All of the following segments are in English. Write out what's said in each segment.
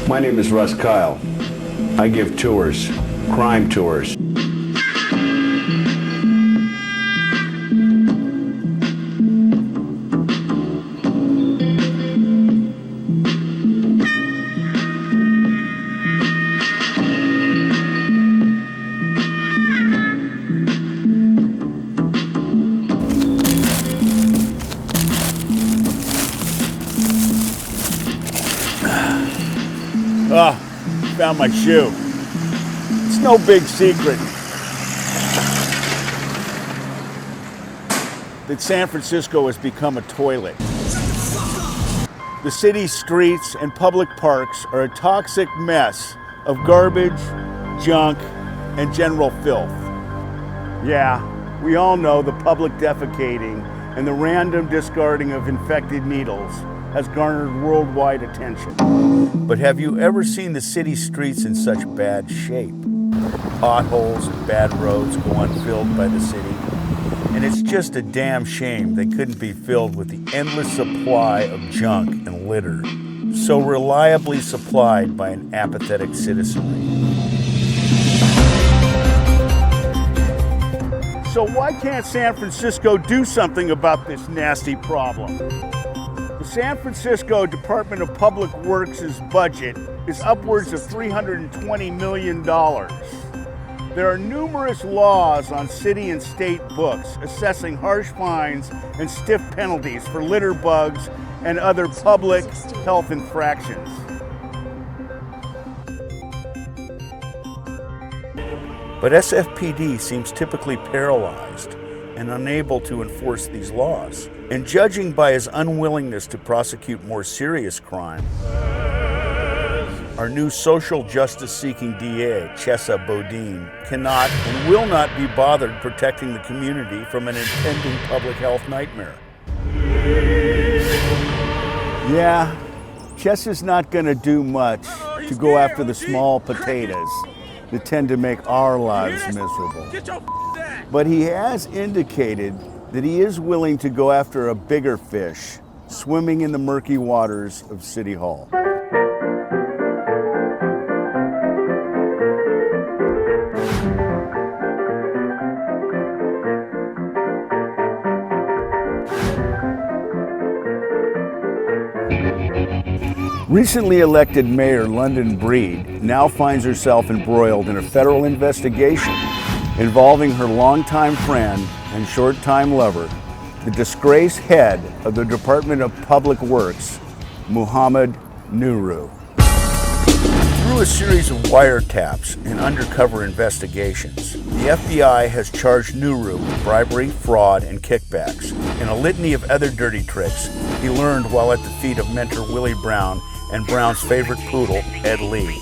My name is Russ Kyle. I give tours, crime tours. Found my shoe. It's no big secret that San Francisco has become a toilet. The city's streets and public parks are a toxic mess of garbage, junk, and general filth. Yeah, we all know the public defecating and the random discarding of infected needles has garnered worldwide attention. But have you ever seen the city streets in such bad shape? Potholes and bad roads go unfilled by the city. And it's just a damn shame they couldn't be filled with the endless supply of junk and litter, so reliably supplied by an apathetic citizenry. So why can't San Francisco do something about this nasty problem? The San Francisco Department of Public Works' budget is upwards of $320 million. There are numerous laws on city and state books assessing harsh fines and stiff penalties for litter bugs and other public health infractions. But SFPD seems typically paralyzed and unable to enforce these laws. And judging by his unwillingness to prosecute more serious crime, our new social justice-seeking DA, Chesa Bodine, cannot and will not be bothered protecting the community from an impending public health nightmare. Yeah, Chesa's not going to do much to go after the small potatoes that tend to make our lives miserable. But he has indicated that he is willing to go after a bigger fish swimming in the murky waters of City Hall. Recently elected Mayor London Breed now finds herself embroiled in a federal investigation involving her longtime friend and short-time lover, the disgraced head of the Department of Public Works, Mohammed Nuru. Through a series of wiretaps and undercover investigations, the FBI has charged Nuru with bribery, fraud, and kickbacks, and a litany of other dirty tricks he learned while at the feet of mentor Willie Brown and Brown's favorite poodle, Ed Lee.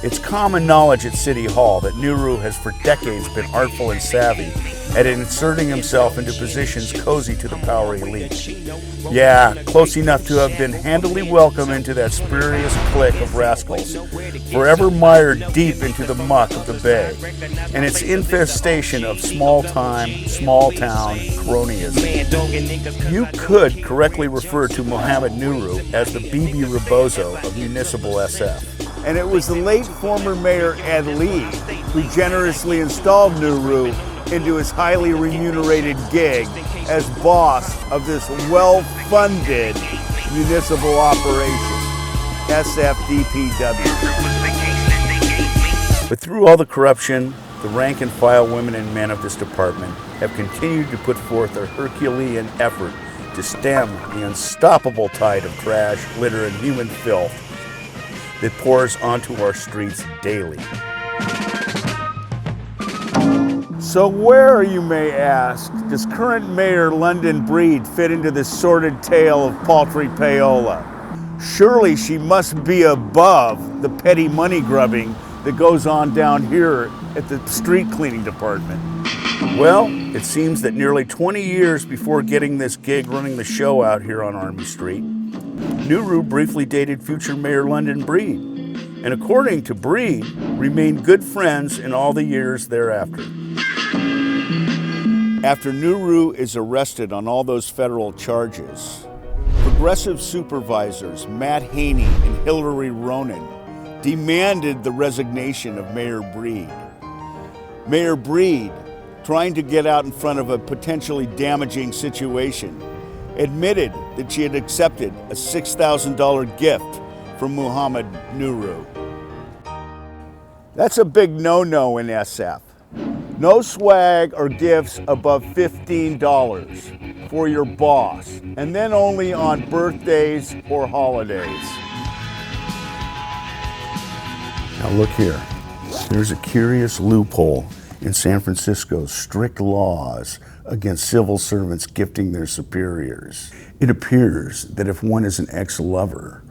It's common knowledge at City Hall that Nuru has for decades been artful and savvy at inserting himself into positions cozy to the power elite. Yeah, close enough to have been handily welcomed into that spurious clique of rascals, forever mired deep into the muck of the Bay, and its infestation of small-time, small-town cronyism. You could correctly refer to Mohammed Nuru as the BB Rebozo of municipal SF. And it was the late former Mayor Ed Lee who generously installed Nuru into his highly remunerated gig as boss of this well-funded municipal operation, SFDPW. But through all the corruption, the rank and file women and men of this department have continued to put forth a Herculean effort to stem the unstoppable tide of trash, litter, and human filth that pours onto our streets daily. So where, you may ask, does current Mayor London Breed fit into this sordid tale of paltry payola? Surely she must be above the petty money grubbing that goes on down here at the street cleaning department. Well, it seems that nearly 20 years before getting this gig running the show out here on Army Street, Nuru briefly dated future Mayor London Breed, and according to Breed, remained good friends in all the years thereafter. After Nuru is arrested on all those federal charges, progressive supervisors Matt Haney and Hillary Ronan demanded the resignation of Mayor Breed. Mayor Breed, trying to get out in front of a potentially damaging situation, admitted that she had accepted a $6,000 gift from Mohammed Nuru. That's a big no-no in SF. No swag or gifts above $15 for your boss, and then only on birthdays or holidays. Now look here. There's a curious loophole in San Francisco's strict laws against civil servants gifting their superiors. It appears that if one is an ex-lover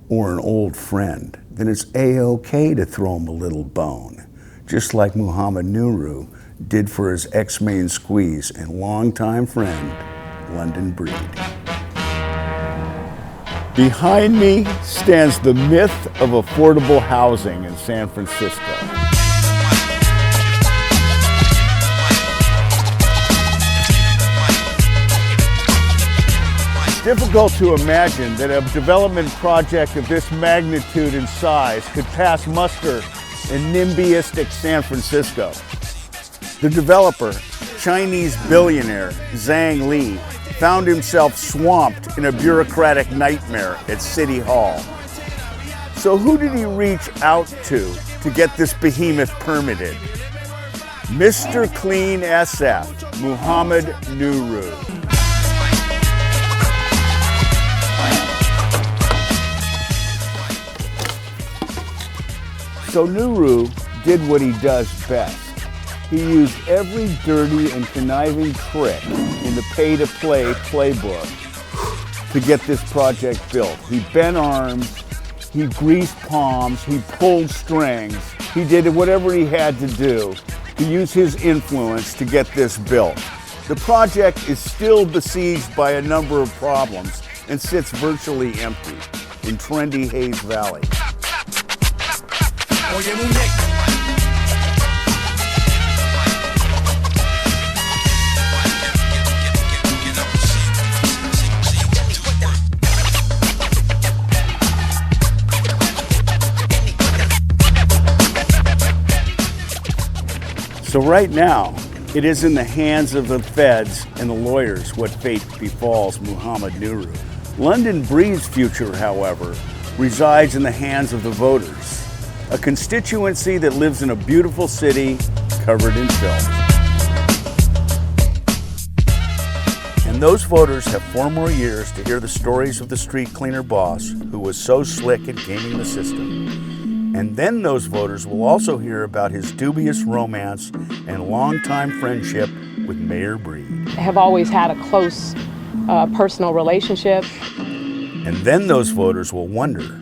or an old friend, then it's A-OK to throw him a little bone, just like Mohammed Nuru did for his ex-main squeeze and longtime friend, London Breed. Behind me stands the myth of affordable housing in San Francisco. It's difficult to imagine that a development project of this magnitude and size could pass muster in NIMBYistic San Francisco. The developer, Chinese billionaire Zhang Li, found himself swamped in a bureaucratic nightmare at City Hall. So who did he reach out to get this behemoth permitted? Mr. Clean SF, Mohammed Nuru. So Nuru did what he does best. He used every dirty and conniving trick in the pay-to-play playbook to get this project built. He bent arms, he greased palms, he pulled strings, he did whatever he had to do to use his influence to get this built. The project is still besieged by a number of problems and sits virtually empty in trendy Hayes Valley. So right now, it is in the hands of the feds and the lawyers what fate befalls Mohammed Nuru. London Breed's future, however, resides in the hands of the voters, a constituency that lives in a beautiful city covered in filth. And those voters have 4 more years to hear the stories of the street cleaner boss who was so slick at gaming the system. And then those voters will also hear about his dubious romance and longtime friendship with Mayor Breed. I have always had a close personal relationship. And then those voters will wonder,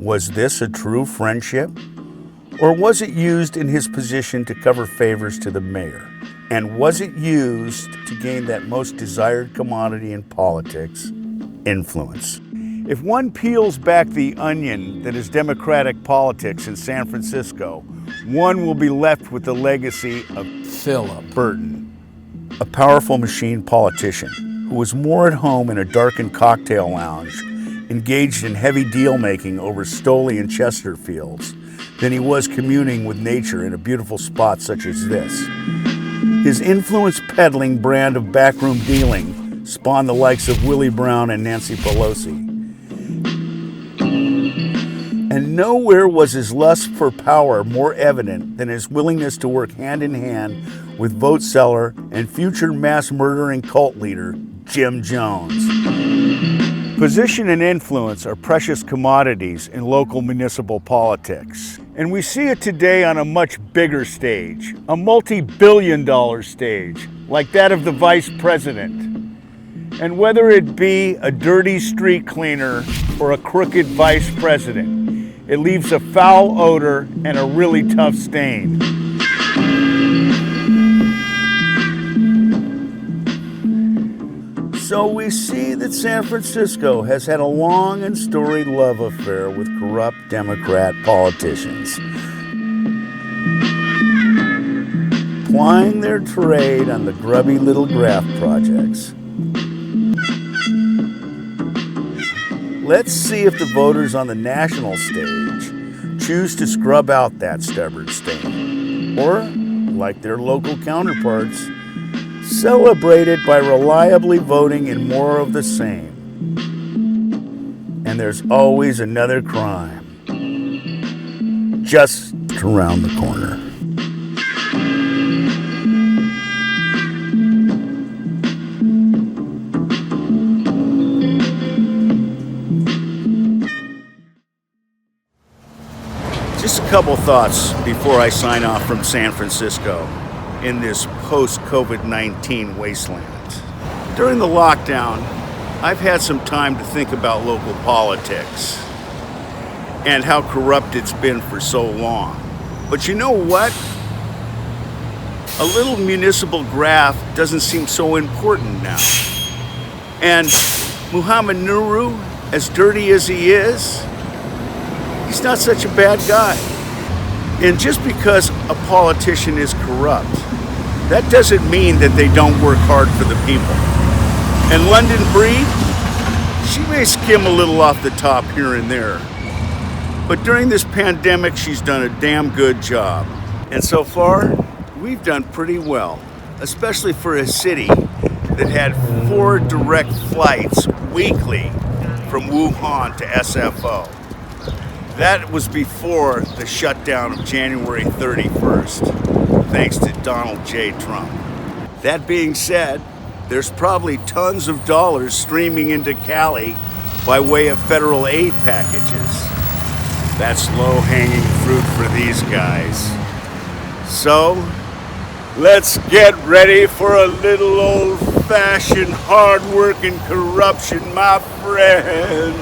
was this a true friendship? Or was it used in his position to cover favors to the mayor? And was it used to gain that most desired commodity in politics, influence? If one peels back the onion that is Democratic politics in San Francisco, one will be left with the legacy of Philip Burton, a powerful machine politician who was more at home in a darkened cocktail lounge, engaged in heavy deal-making over Stoley and Chesterfields, than he was communing with nature in a beautiful spot such as this. His influence-peddling brand of backroom dealing spawned the likes of Willie Brown and Nancy Pelosi. And nowhere was his lust for power more evident than his willingness to work hand in hand with vote seller and future mass murdering cult leader, Jim Jones. Position and influence are precious commodities in local municipal politics. And we see it today on a much bigger stage, a multi-billion-dollar stage, like that of the vice president. And whether it be a dirty street cleaner or a crooked vice president, it leaves a foul odor and a really tough stain. So we see that San Francisco has had a long and storied love affair with corrupt Democrat politicians. plying their trade on the grubby little graft projects. Let's see if the voters on the national stage choose to scrub out that stubborn stain, or, like their local counterparts, celebrate it by reliably voting in more of the same. And there's always another crime just around the corner. Just a couple thoughts before I sign off from San Francisco in this post-COVID-19 wasteland. During the lockdown, I've had some time to think about local politics and how corrupt it's been for so long. But you know what? A little municipal graft doesn't seem so important now. And Mohammed Nuru, as dirty as he is, he's not such a bad guy. And just because a politician is corrupt, that doesn't mean that they don't work hard for the people. And London Breed, she may skim a little off the top here and there, but during this pandemic, she's done a damn good job. And so far, we've done pretty well, especially for a city that had 4 direct flights weekly from Wuhan to SFO. That was before the shutdown of January 31st, thanks to Donald J. Trump. That being said, there's probably tons of dollars streaming into Cali by way of federal aid packages. That's low-hanging fruit for these guys. So, let's get ready for a little old-fashioned hard-working corruption, my friend.